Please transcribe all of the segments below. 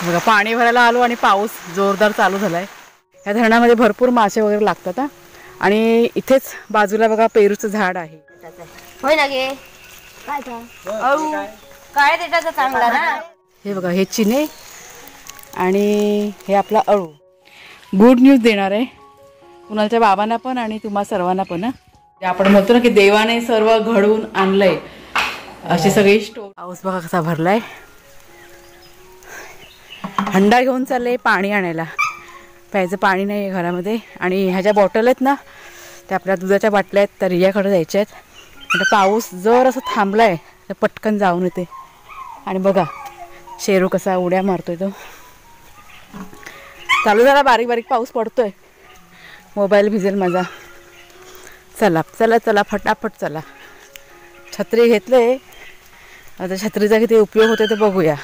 बघा पाणी भरायला आलो आणि पाऊस जोरदार चालू झालाय। या धरणामध्ये भरपूर मासे वगैरे लागतात हा। आणि इथेच बाजूला बघा पेरूचं झाड आहे। होय ना गे काय काय देटाचा चांगला ना। हे बघा हे चिने आणि हे आपला अळू। गुड न्यूज देणार आहे कुणालच्या बाबांना पण आणि तुम्हा सर्वांना पण। आपण म्हणतो ना की देवाने सर्व घडवून आणलंय अशी सगळी स्टोरी। पाऊस बघा कसा भरलाय। हंडा घेऊन चालले पाणी आणायला। प्यायचं पाणी नाही आहे घरामध्ये आणि ह्या ज्या बॉटल आहेत ना त्या आपल्या दुधाच्या बाटल्या आहेत तर रियाकडे द्यायच्या आहेत। आता पाऊस जर असं थांबलाय तर पटकन जाऊन येते। आणि बघा शेरू कसा उड्या मारतोय तो। चालू झाला बारीक बारीक पाऊस पडतोय। मोबाईल भिजेल माझा। चला चला चला फटाफट चला। छत्री घेतले आता छत्रीचा किती उपयोग होतो ते बघूया।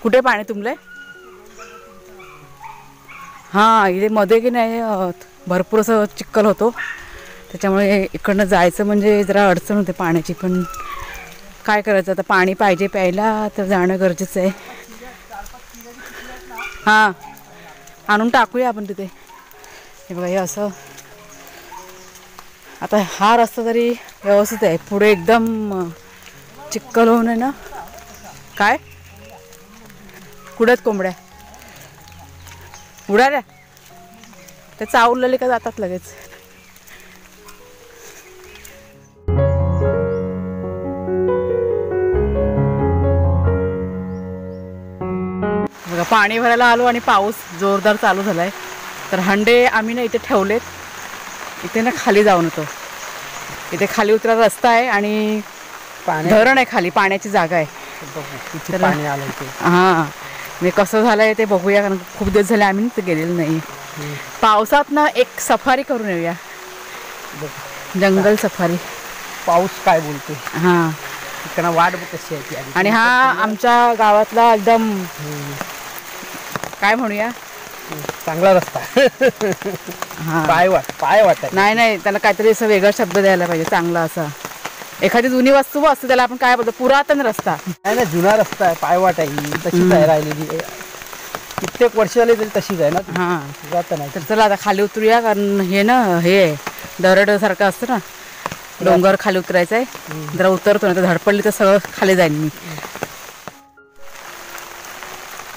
कुठे पाणी तुंबले? हां इथे मध्ये की नाही भरपूर असं चिखल होतो त्याच्यामुळे इकडनं जायचं म्हणजे जरा अडचण होते पाण्याची। पण काय करायचं आता पाणी पाहिजे प्यायला तर जाणं गरजेचं आहे। हां आणून टाकूया आपण तिथे। हे बघा हे असं आता हा रस्ता तरी व्यवस्थित आहे पुढे एकदम चिखल होऊन आहे ना। काय कुठत कोंबड्या उडाल्या ते चावलेले का जातात लगेच। बघा पाणी भरायला आलो आणि पाऊस जोरदार चालू झालाय तर हंडे आम्ही ना इथे ठेवलेत। इथे ना खाली जाऊन येतो। इथे खाली उतरायला रस्ता आहे आणि धरण आहे खाली पाण्याची जागा आहे। पाणी आलंय ते हां मी कसं झालंय ते बघूया कारण खूप दिवस झाले आम्ही ते गेलेलो नाही। पावसात ना एक सफारी करून येऊया जंगल सफारी। पाऊस काय बोलतोय हां इकडं वाट कशी आहे आणि हा आमच्या गावातला एकदम काय म्हणूया चांगला रस्ता। हां पाय वाट नाही नाही त्याला काहीतरी असं वेगळा शब्द द्यायला पाहिजे चांगला असा। एखादी जुनी वस्तू असते त्याला आपण काय बोलतो पुरातन रस्ता। नाही ना जुना रस्ता आहे पायवाट आहे तशीच आहे राहिलेली कित्येक वर्ष झाली तरी तशीच आहे ना। हां जात नाही तर चला आता खाली उतरूया कारण हे ना हे दरड सारखं असतं ना डोंगर खाली उतरायचं आहे। जरा उतरतो ना तर धडपडली तर सगळं खाली जाईन मी।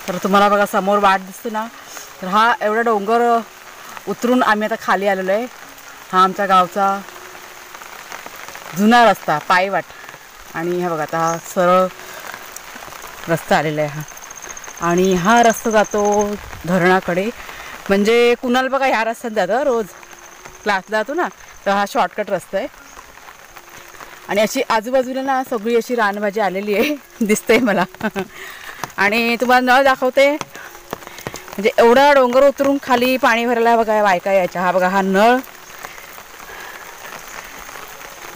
तर तुम्हाला बघा समोर वाट दिसते ना तर हा एवढा डोंगर उतरून आम्ही आता खाली आलेलो आहे। हा आमच्या गावचा जुना रस्ता पायवाट आणि हा बघा आता सरळ रस्ता आलेला आहे हा। आणि हा रस्ता जातो धरणाकडे म्हणजे कुणाल बघा ह्या रस्त्यात जातं रोज क्लासला जातो ना तर हा शॉर्टकट रस्ता आहे। आणि अशी आजूबाजूला ना सगळी अशी रानभाजी आलेली आहे दिसतंय मला। आणि तुम्हाला नळ दाखवते म्हणजे एवढा डोंगर उतरून खाली पाणी भरायला बघा बायका यायच्या। हा बघा हा नळ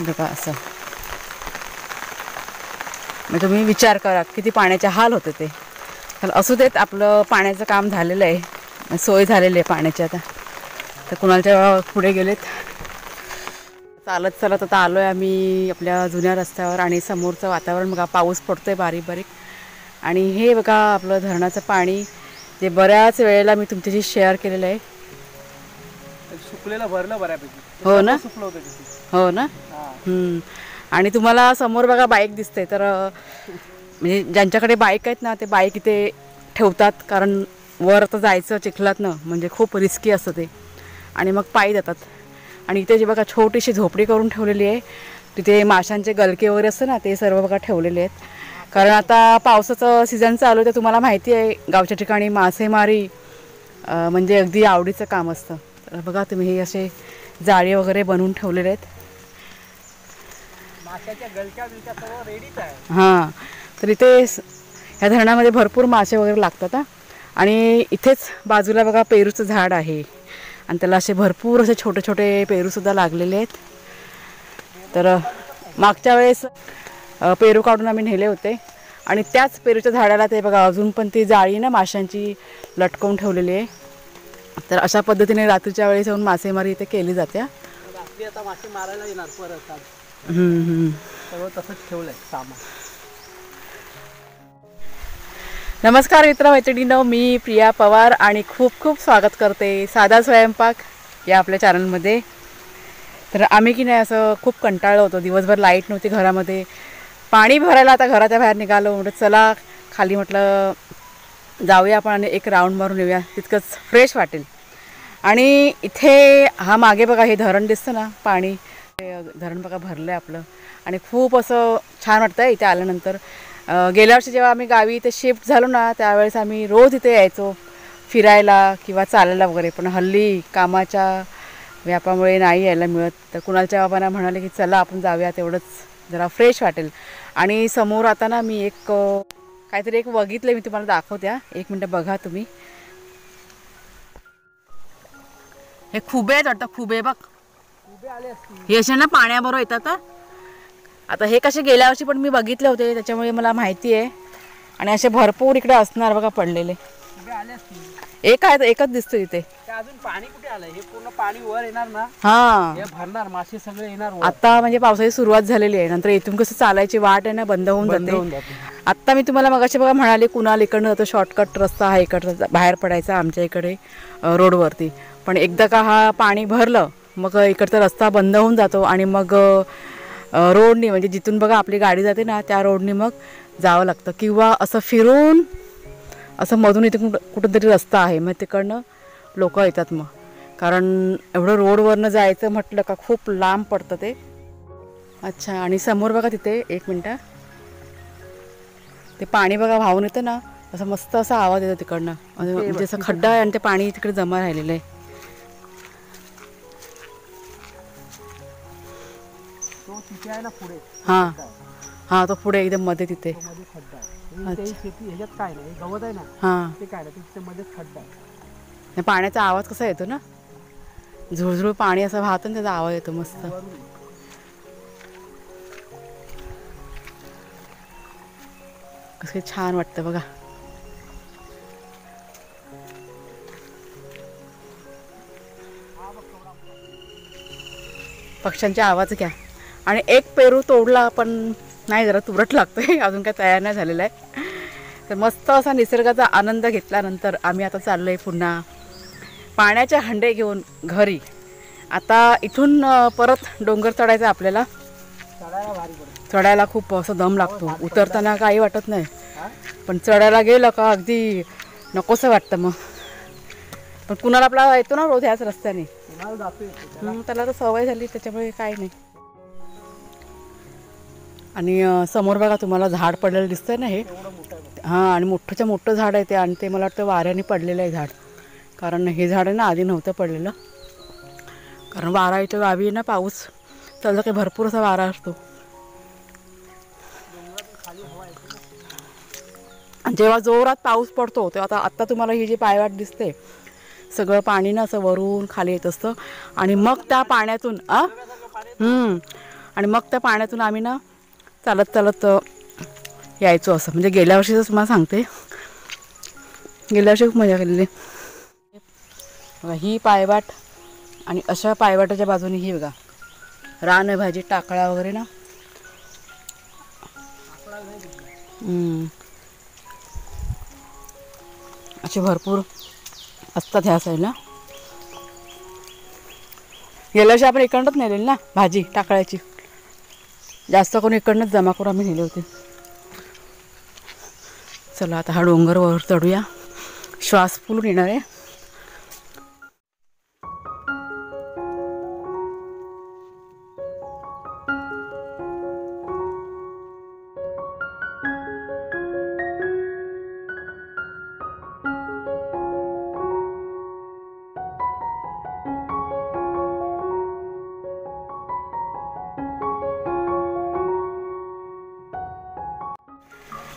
बघा असं मग तुम्ही विचार करा किती पाण्याचे हाल होते ते। तर असू देत आपलं पाण्याचं काम झालेलं आहे सोय झालेली आहे पाण्याची आता। तर कुणालच्या पुढे गेलेत चालत चालत आता आलो आहे आम्ही आपल्या जुन्या रस्त्यावर। आणि समोरचं वातावरण बघा पाऊस पडतो आहे बारीक बारीक। आणि हे बघा आपलं धरणाचं पाणी जे बऱ्याच वेळेला मी तुमच्याशी शेअर केलेलं आहे। सुकलेलं भरलं बऱ्यापैकी। हो ना सुकलं होतं तिथे। हो ना आणि तुम्हाला समोर बघा बाईक दिसते तर म्हणजे ज्यांच्याकडे बाईक आहेत ना ते बाईक इथे ठेवतात कारण वर आता जायचं चिखलात ना म्हणजे खूप रिस्की असतं ते आणि मग पायी जातात। आणि इथे जे बघा छोटीशी झोपडी करून ठेवलेली आहे तिथे माशांचे गलके वगैरे असतं ना ते सर्व बघा ठेवलेले आहेत। कारण आता पावसाचं सीझन चालू आहे तर तुम्हाला माहिती आहे गावच्या ठिकाणी मासेमारी म्हणजे अगदी आवडीचं काम असतं। तर बघा तुम्ही हे असे जाळी वगैरे बनवून ठेवलेले आहेत। माशाच्या गलक्या सर्व रेडीच आहे। हां तर इथे ह्या धरणामध्ये भरपूर मासे वगैरे लागतात। आणि इथेच बाजूला बघा पेरूचं झाड आहे आणि त्याला असे भरपूर असे छोटे छोटे पेरूसुद्धा लागलेले आहेत। तर मागच्या वेळेस पेरू काढून आम्ही नेले होते आणि त्याच पेरूच्या झाडाला ते बघा अजून पण ती जाळी ना माशांची लटकवून ठेवलेली आहे। तर अशा पद्धतीने रात्रीच्या वेळेस येऊन मासेमारी इथे केली जाते। रात्री आता मासे मारायला येणार परत। हम्म सगळं तसंच ठेवलंय सामान। नमस्कार मित्र मैत्रिणींनो, मी प्रिया पवार आणि खूप खूप स्वागत करते साधा स्वयंपाक या आपल्या चॅनलमध्ये. तर आम्ही की नाही असं खूप कंटाळलो होतो, दिवसभर लाईट नव्हती घरामध्ये, पाणी भरायला आता घराच्या बाहेर निघालो. म्हटलं चला खाली, म्हटलं जाऊया आपण आणि एक राऊंड मारून येऊया, तितकंच फ्रेश वाटेल. आणि इथे हा मागे बघा हे धरण दिसतं ना, पाणी धरण बघा भरलं आहे आपलं आणि खूप असं छान वाटतं आहे इथे आल्यानंतर. गेल्या वर्षी जेव्हा आम्ही गावी इथे शिफ्ट झालो ना, त्यावेळेस आम्ही रोज इथे यायचो फिरायला किंवा चालायला वगैरे, पण हल्ली कामाच्या व्यापामुळे नाही यायला मिळत. तर कुणालच्या बाबांना म्हणाले की चला आपण जाऊया, तेवढंच जरा फ्रेश वाटेल. आणि समोर आता ना मी एक काहीतरी एक बघितलं, मी तुम्हाला दाखवत्या, एक मिनटं बघा तुम्ही. हे खुबे आहेत वाटतं, खुबे बघ, हे असे ना पाण्याबरोबर येतात. आता हे कसे गेल्या वर्षी पण मी बघितले होते, त्याच्यामुळे मला माहिती आहे. आणि असे भरपूर इकडे असणार बघा पडलेले. एक आहे, एकच दिसतो इथे. अजून पाणी कुठे आलंय? हे पूर्ण पाणी वर येणार ना, हा हे भरणार, मासे सगळे येणार आता. म्हणजे पावसाची सुरुवात झालेली आहे, नंतर इथून कसं चालायची वाट आहे ना, बंद होऊन जाते. आता मी तुम्हाला मगाशी बघा म्हणाले कुणाल इकडनं जातो, शॉर्टकट रस्ता हा इकडचा बाहेर पडायचा आमच्या इकडे रोडवरती. पण एकदा का हा पाणी भरलं मग इकडचा रस्ता बंद होऊन जातो आणि मग रोडनी, म्हणजे जिथून बघा आपली गाडी जाते ना त्या रोडनी मग जावं लागतं, किंवा असं फिरून असं मधून इथे कुठं तरी रस्ता आहे, मग तिकडनं लोक येतात. मग कारण एवढं रोडवरनं जायचं म्हटलं का खूप लांब पडतं ते. अच्छा, आणि समोर बघा तिथे एक मिनटं, ते पाणी बघा वाहून येतं ना, असं मस्त असा आवाज येतो तिकडनं, म्हणजे असं खड्डा आहे आणि ते पाणी तिकडे जमा राहिलेलं आहे. हां हां, तो पुढे एकदम मध्ये तिथे. हां, पाण्याचा आवाज कसा येतो ना, झुळझुळ पाणी असं वाहतं ना, त्याचा आवाज येतो मस्त. कसं छान वाटतं बघा. पक्ष्यांचे आवाज घ्या. आणि एक पेरू तोडला पण नाही, जरा तुरट लागतोय, अजून काय तयार नाही झालेला आहे. तर मस्त असा निसर्गाचा आनंद घेतल्यानंतर आम्ही आता चाललो आहे पुन्हा पाण्याचे हंडे घेऊन घरी. आता इथून परत डोंगर चढायचं आपल्याला. चढायला खूप असं दम लागतो, उतरताना काही वाटत नाही, पण चढायला गेलं का अगदी नकोसं वाटतं. मग पण कुणाला आपला येतो ना रोज ह्याच रस्त्याने, त्याला तर सवय झाली, त्याच्यामुळे काही नाही. आणि समोर बघा तुम्हाला झाड पडलेलं दिसतंय ना हे, हां, आणि मोठंच्या मोठं झाड आहे ते, आणि ते मला वाटतं वाऱ्याने पडलेलं आहे झाड. कारण हे झाड आहे ना आधी नव्हतं पडलेलं, कारण वारा इथं गावी आहे ना, पाऊस चालला काही भरपूर असा वारा असतो. जेव्हा जोरात पाऊस पडतो तेव्हा आता तुम्हाला ही जी पायवाट दिसते, सगळं पाणी ना असं वरून खाली येत असतं. आणि मग त्या पाण्यातून आणि मग त्या पाण्यातून आम्ही ना चालत चालत यायचो असं. म्हणजे गेल्या वर्षीच तुम्हाला सांगते, गेल्या वर्षी खूप मजा केलेली. ही पायवाट आणि अशा पायवाटाच्या बाजूने ही बघा रानभाजी, टाकळा वगैरे ना, असे भरपूर असतात ह्या साईडला. गेल्या वर्षी आपण इकडनंच नेलेली ना भाजी टाकळ्याची, जास्त करून इकडनंच जमा करून आम्ही नेले होते. चला आता हा डोंगर वर चढूया, श्वास फुलून येणार आहे.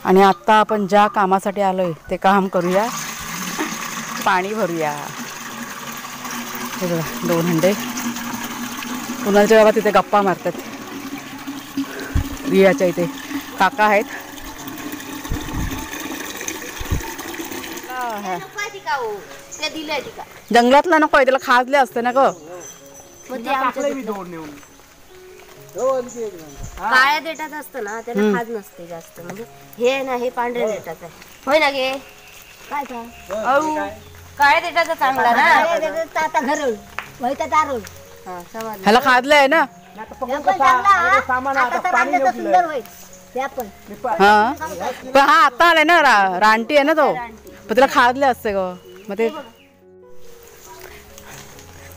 आणि आत्ता आपण ज्या कामासाठी आलोय ते काम करूया, पाणी भरूया. हे बघा 2 हंडे, कुणालच्या बाबा तिथे गप्पा मारतात, रियाच्या इथे काका आहेत. जंगलातला नको, त्याला खाजले असते ना ग. काळ्या देठात असतं ना, त्याला खाज नसते जास्त. म्हणजे हे ना, हे पांढऱ्या देठात आहे. होय ना गे काय का अळू काय देठाचा चांगला ना आता घरळ वैता तारळ हा समजलं ह्याला खादलंय ना सामान आता तर आणलं तर सुंदर होईल ते आपण हा पण हा आता आलाय ना रानटी आहे ना तो पण त्याला खादले असते ग मग ते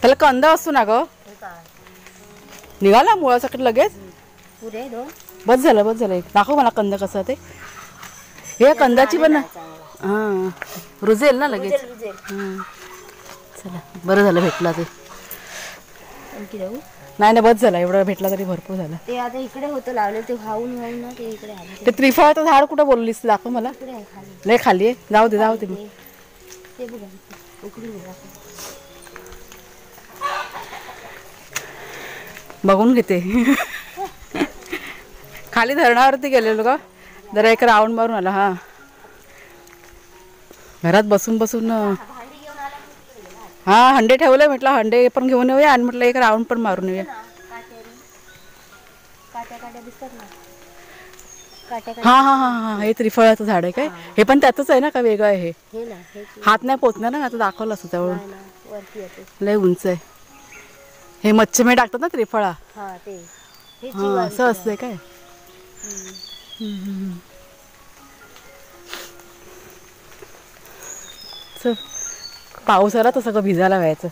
त्याला कंद असतो ना ग निघाला मुळासकट लगेच पुरे दोन बस झालं एक दाखव मला कंद कसं ते हे कंदाची पण ना हा रुजेल ना लगेच हा. चला बरं झालं भेटला ते आणखी देऊ नाही बस झाला एवढा भेटला तरी भरपूर झाला ते आता इकडे होतं लावलं ते वाहून ना ते इकडे आलं ते त्रिफळाचं झाड कुठं बोललीस दाखव मला इकडे आहे खाली लय खाली आहे जाऊ दे मग ते बघा उकडून बघा बघून घेते खाली धरणावरती गेलेलो का जरा एक राऊंड मारून आला हा घरात बसून हा हंडे ठेवले म्हटलं हंडे पण घेऊन येऊया आणि म्हटलं एक राऊंड पण मारून येऊया काट्या दिसतात ना काट्या हा हे त्रिफळाचं झाड आहे काय हे पण त्यातच आहे ना का वेगळं आहे हे ना हे हात नाही पोचणार ना आता दाखवलं असं जवळून वरती येते लय उंच आहे हे मच्छीमध्ये टाकतात ना त्रिफळा हा ते हे हा असं असतंय काय चल पाऊस आला तर सगळं भिजायला व्हायचं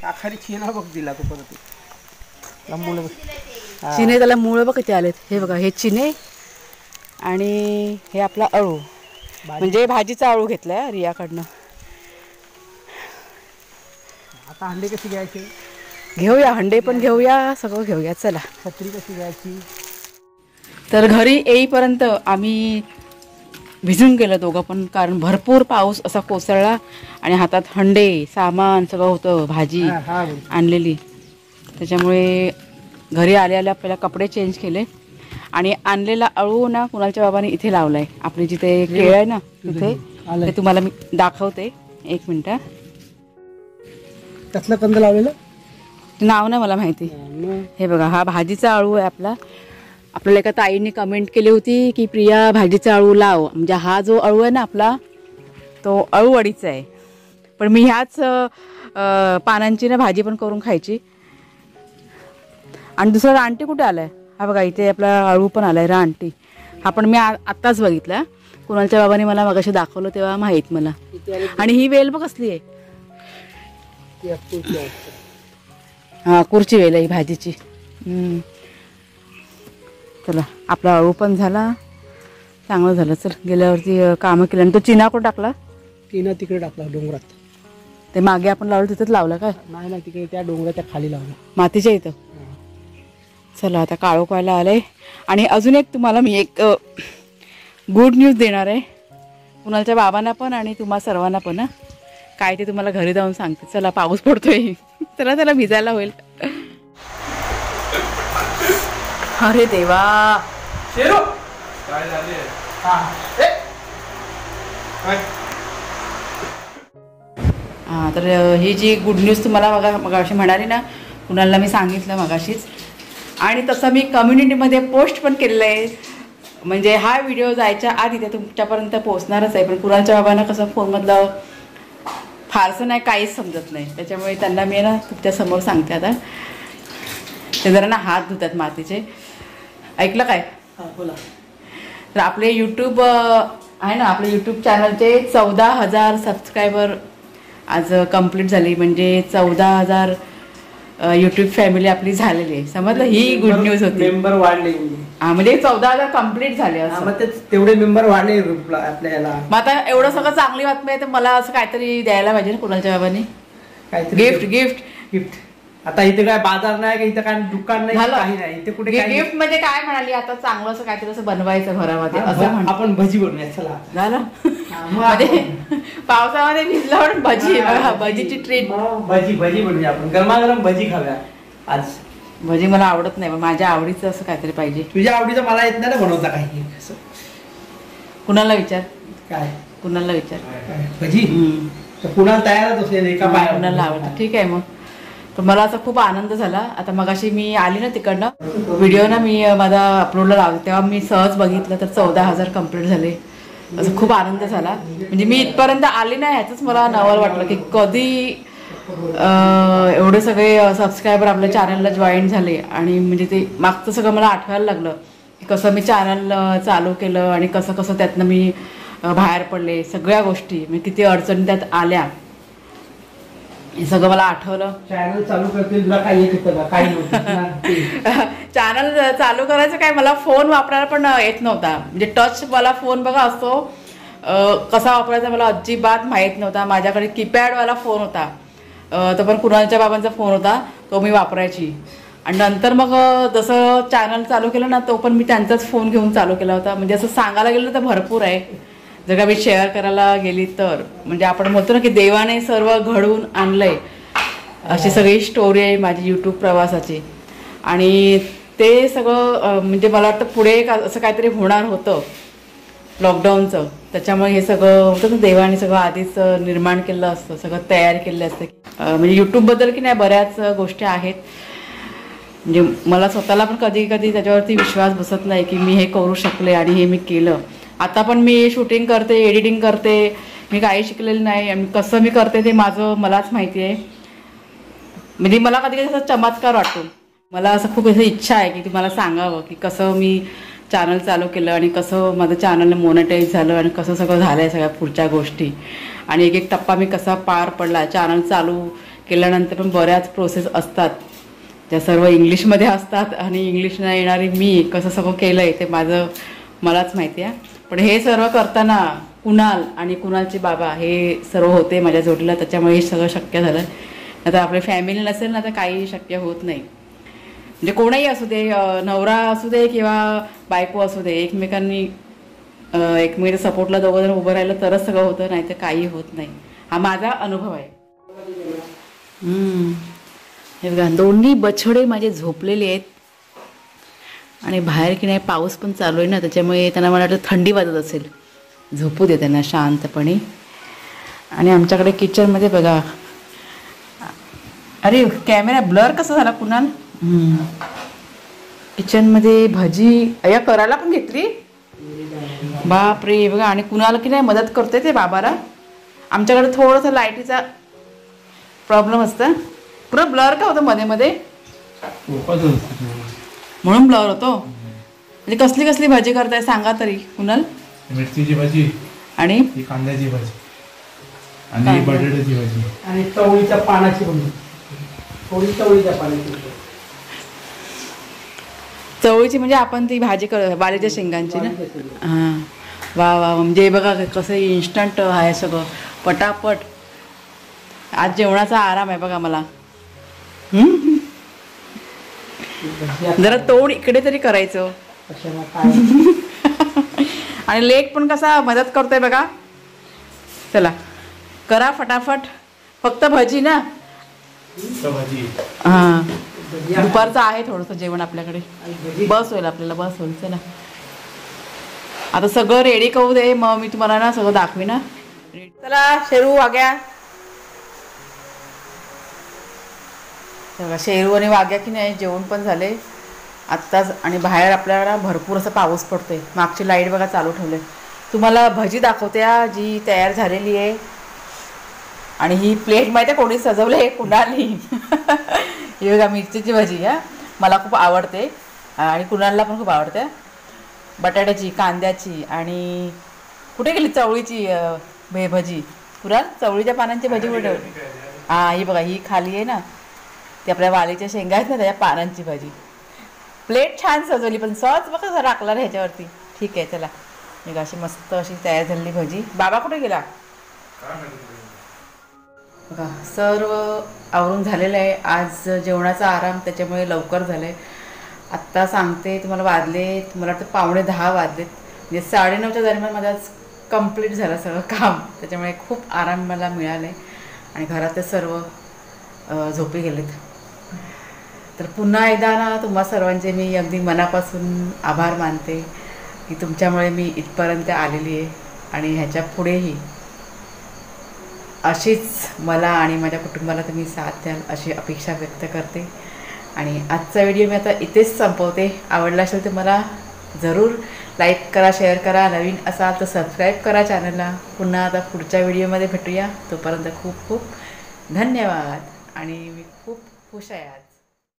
आखाडी चिना बघ दिला तू परत लांबून चिने त्याला मुळं बघ किती आलेत हे बघा हे चिने आणि हे आपला अळू म्हणजे भाजीचा अळू घेतलाय रियाकडनं आता अंडे कशी घ्यायचे घेऊया हंडे पण घेऊया सगळं घेऊया चला छत्री कशी घ्यायची तर घरी येईपर्यंत आम्ही भिजून गेलो दोघं पण कारण भरपूर पाऊस असा कोसळला आणि हातात हंडे सामान सगळं होतं भाजी आणलेली त्याच्यामुळे घरी आले आपल्याला कपडे चेंज केले आणि आणलेला अळू ना कुणालच्या बाबाने इथे लावलाय आपली जिथे केळ आहे ना तिथे ते तुम्हाला मी दाखवते एक मिनिट कसलं कंद लावलेलं नाव नाही मला माहिती हे बघा हा भाजीचा अळू आहे आपल्याला एका ताईने कमेंट केली होती की प्रिया भाजीचा अळू लाव म्हणजे हा जो अळू आहे ना आपला तो अळूवडीचा आहे पण मी ह्याच पानांची ना भाजी पण करून खायची आणि दुसरा रानटी कुठे आलाय हा बघा इथे आपला अळू पण आलाय रानटी हा पण मी आत्ताच बघितला कुणालच्या बाबाने मला मगाशी दाखवलं तेव्हा माहीत मला आणि ही वेल बघ कसली आहे हा कुरची वेल आहे भाजीची चला आपला अळू पण झाला चांगलं झालं चल गेल्यावरती कामं केलं आणि तो चिना कुठं टाकला चिना तिकडे टाकला डोंगरात ते मागे आपण लावलं तिथेच लावलं काय नाही ना तिकडे त्या डोंगराच्या खाली लावला मातीच्या इथं चला आता काळोखायला आलंय आणि अजून एक तुम्हाला मी एक गुड न्यूज देणार आहे कुणालच्या बाबांना पण आणि तुम्हा सर्वांना पण काय ते तुम्हाला घरी जाऊन सांगते चला पाऊस पडतोय चला त्याला भिजायला होईल अरे देवा हा तर ही जी गुड न्यूज तुम्हाला मगाशी म्हणाली ना कुणाला मी सांगितलं मगाशीच आणि तसं मी कम्युनिटीमध्ये पोस्ट पण केलेलं आहे म्हणजे हा व्हिडिओ जायच्या आधी ते तुमच्यापर्यंत पोहोचणारच आहे पण कुणालच्या बाबांना कसं फोनमधलं फारसं नाही काहीच समजत नाही त्याच्यामुळे त्यांना मी ना तुमच्यासमोर सांगते आता ते जरा ना हात धुतात मातीचे ऐकलं काय बोला तर आपले यूट्यूब आहे ना आपले यूट्यूब चॅनलचे 14,000 सबस्क्रायबर आज कंप्लीट झाली म्हणजे 14,000 यूट्यूब फॅमिली आपली झालेली आहे समजलं ही गुड न्यूज होती मेंबर वाढले हा म्हणजे 14,000 कंप्लीट झाले असं मग तेवढे मेंबर वाढले आपल्या याला मग आता एवढं सगळं चांगली बातमी आहे तर मला असं काहीतरी द्यायला पाहिजे ना कुणालच्या बाबांनी काहीतरी गिफ्ट आता इथे काय बाजार नाही का इथे काय दुकान नाही झालं. काही नाही इथे कुठे गिफ्ट म्हणजे काय म्हणाली आता चांगलं असं काहीतरी असं बनवायचं घरामध्ये असं म्हण आपण भजी बनवूया चला झालं मग म्हणजे पावसामध्ये भिजल्यावर भजी बघा भजीची ट्रीट भजी बनवूया आपण गरमागरम भजी खाव्या आज भजी मला आवडत नाही पण माझ्या आवडीचं असं काहीतरी पाहिजे तुझ्या आवडीचं मला येत नाही ना बनवता काही असं कुणाला विचार काय कुणाला विचार काय? भजी तर कुणाला तयारच असेल एका बाहेर कुणाला आवडतं ठीक आहे मग पण मला असा खूप आनंद झाला आता मगाशी मी आली ना तिकडनं व्हिडिओ ना मी माझा अपलोडला लावते तेव्हा मी सहज बघितलं तर 14,000 कंप्लीट झाले असं खूप आनंद झाला. म्हणजे मी इथपर्यंत आले नाही ह्याचंच मला नवल वाटलं की कधी एवढे सगळे सबस्क्रायबर आपल्या चॅनलला जॉईन झाले. आणि म्हणजे ते मागचं सगळं मला आठवायला लागलं की कसं मी चॅनल चालू केलं आणि कसं कसं त्यातनं मी बाहेर पडले. सगळ्या गोष्टी म्हणजे किती अडचणी त्यात आल्या हे सगळं मला आठवलं. चॅनल चालू करतील तुला काही येत होतं का? काही नव्हतं. चॅनल चालू करायचं काय मला फोन वापरायला पण येत नव्हता. म्हणजे टच वाला फोन बघा असतो कसा वापरायचा मला अजिबात माहीत नव्हता. माझ्याकडे कीपॅडवाला फोन होता. तो पण कुणालच्या बाबांचा फोन होता तो मी वापरायची. आणि नंतर मग जसं चॅनल चालू केलं ना तो पण मी त्यांचाच फोन घेऊन चालू केला होता. म्हणजे असं सांगायला गेलं तर भरपूर आहे जर का मी शेअर करायला गेली तर. म्हणजे आपण म्हणतो ना की देवाने सर्व घडवून आणलंय अशी सगळी स्टोरी आहे माझी यूट्यूब प्रवासाची. आणि ते सगळं म्हणजे मला वाटतं पुढे असं काहीतरी होणार होतं लॉकडाऊनचं. त्याच्यामुळे हे सगळं होतं ना देवाने सगळं आधीच निर्माण केलं असतं सगळं तयार केलं असतं. म्हणजे यूट्यूबबद्दल की नाही बऱ्याच गोष्टी आहेत. म्हणजे मला स्वतःला पण कधी कधी त्याच्यावरती विश्वास बसत नाही की मी हे करू शकले आणि हे मी केलं. आता पण मी शूटिंग करते एडिटिंग करते मी काही शिकलेलं नाही. आणि कसं मी करते ते मलाच माहिती आहे. म्हणजे मला कधी कधी असा चमत्कार वाटतो. मला असं खूप असं इच्छा आहे की तुम्हाला सांगावं की कसं मी चॅनल चालू केलं आणि कसं माझं चॅनल मोनेटाईज झालं आणि कसं सगळं झालं आहे सगळ्या पुढच्या गोष्टी. आणि एक एक टप्पा मी कसा पार पडला. चॅनल चालू केल्यानंतर पण बऱ्याच प्रोसेस असतात ज्या सर्व इंग्लिशमध्ये असतात. आणि इंग्लिश नाही येणारी मी कसं सगळं केलं आहे ते मलाच माहिती आहे. पण हे सर्व करताना कुणाल आणि कुणालचे बाबा हे सर्व होते माझ्या जोडीला. त्याच्यामुळे हे सगळं शक्य झालं. आता आपल्या फॅमिली नसेल ना तर काही शक्य होत नाही. म्हणजे कोणीही असू दे नवरा असू दे किंवा बायको असू दे एकमेकांच्या सपोर्टला दोघं जण उभं राहिलं तरच सगळं होतं नाही तर काही होत नाही. हा माझा अनुभव आहे. हे बघा दोन्ही बछडे माझे झोपलेले आहेत. आणि बाहेर की नाही पाऊस पण चालू आहे ना त्याच्यामुळे त्यांना मला वाटतं थंडी वाजत असेल. झोपू दे त्यांना शांतपणे. आणि आमच्याकडे किचनमध्ये बघा अरे कॅमेरा ब्लर कसा झाला कुणाल. किचनमध्ये भजी अया करायला पण घेतली बापरे बघा. आणि कुणाला की नाही मदत करते ते बाबाला. आमच्याकडे थोडंसं लाईटीचा प्रॉब्लेम असतं. पुरं ब्लर का होतं मध्ये मध्ये म्हणून ब्लर होतो. म्हणजे कसली कसली भाजी करताय सांगा तरी कुणाल. मिरचीची भाजी आणि कांद्याची भाजी आणि बटाट्याची भाजी आणि चवळीच्या पानाची भाजी. थोडी चवळीच्या पानाची. चवळीची म्हणजे आपण ती भाजी वालीच्या शेंगांची ना. हां वा वा. म्हणजे बघा कसं इन्स्टंट आहे सगळं पटापट. आज जेवणाचा आराम आहे बघा मला. जरा तोंड इकडे तरी करायचं. आणि लेक पण कसा मदत करतोय बघा. चला करा फटाफट. फक्त भजी ना. हां दुपारचं आहे थोडंसं जेवण आपल्याकडे. बस होईल आपल्याला बस होईल. चला आता सगळं रेडी करू दे मग मी तुम्हाला ना सगळं दाखवी ना. चला शेरू वाग्या. बघा शेरू आणि वाग्या की नाही जेवण पण झाले आत्ताच. आणि बाहेर आपल्याला भरपूर असं पाऊस पडतोय. मागची लाईट बघा चालू ठेवले. तुम्हाला भजी दाखवते जी तयार झालेली आहे. आणि ही प्लेट माहिती आहे कोणी सजवलं आहे कुणाली. ही बघा मिरचीची भजी हा मला खूप आवडते आणि कुणालला पण खूप आवडते. बटाट्याची कांद्याची आणि कुठे गेली चवळीची भजी. कुणाल चवळीच्या पानांची भजी कुठे. हां ही बघा ही खाली आहे ना ती आपल्या वालीच्या शेंगा आहेत ना त्याच्या पानांची भाजी. प्लेट छान सजवली पण सॉस बघा जरा टाकला ह्याच्यावरती. ठीक आहे चला एक अशी मस्त अशी तयार झालेली भजी. बाबा कुठे गेला बघा. सर्व आवरून झालेलं आहे. आज जेवणाचा आराम त्याच्यामुळे लवकर झालं आहे. आत्ता सांगते तुम्हाला वाजले मला वाटतं 9:45 वाजलेत. म्हणजे 9:30च्या दरम्यान माझं आज कंप्लीट झालं सगळं काम. त्याच्यामुळे खूप आराम मला मिळाला आहे. आणि घरातले सर्व झोपी गेलेत. तर पुन्हा एकदा ना तुम्हा सर्वांचे मी अगदी मनापासून आभार मानते की तुमच्यामुळे मी इथपर्यंत आलेली आहे. आणि ह्याच्या पुढेही अशीच मला आणि माझ्या कुटुंबाला तुम्ही साथ द्याल अशी अपेक्षा व्यक्त करते. आणि आजचा व्हिडिओ मी आता इथेच संपवते. आवडला असेल तर मला जरूर लाईक करा, शेअर करा. नवीन असाल तर सबस्क्राईब करा चॅनलला. पुन्हा आता पुढच्या व्हिडिओमध्ये भेटूया. तोपर्यंत खूप खूप धन्यवाद आणि मी खूप खुश आहे आज.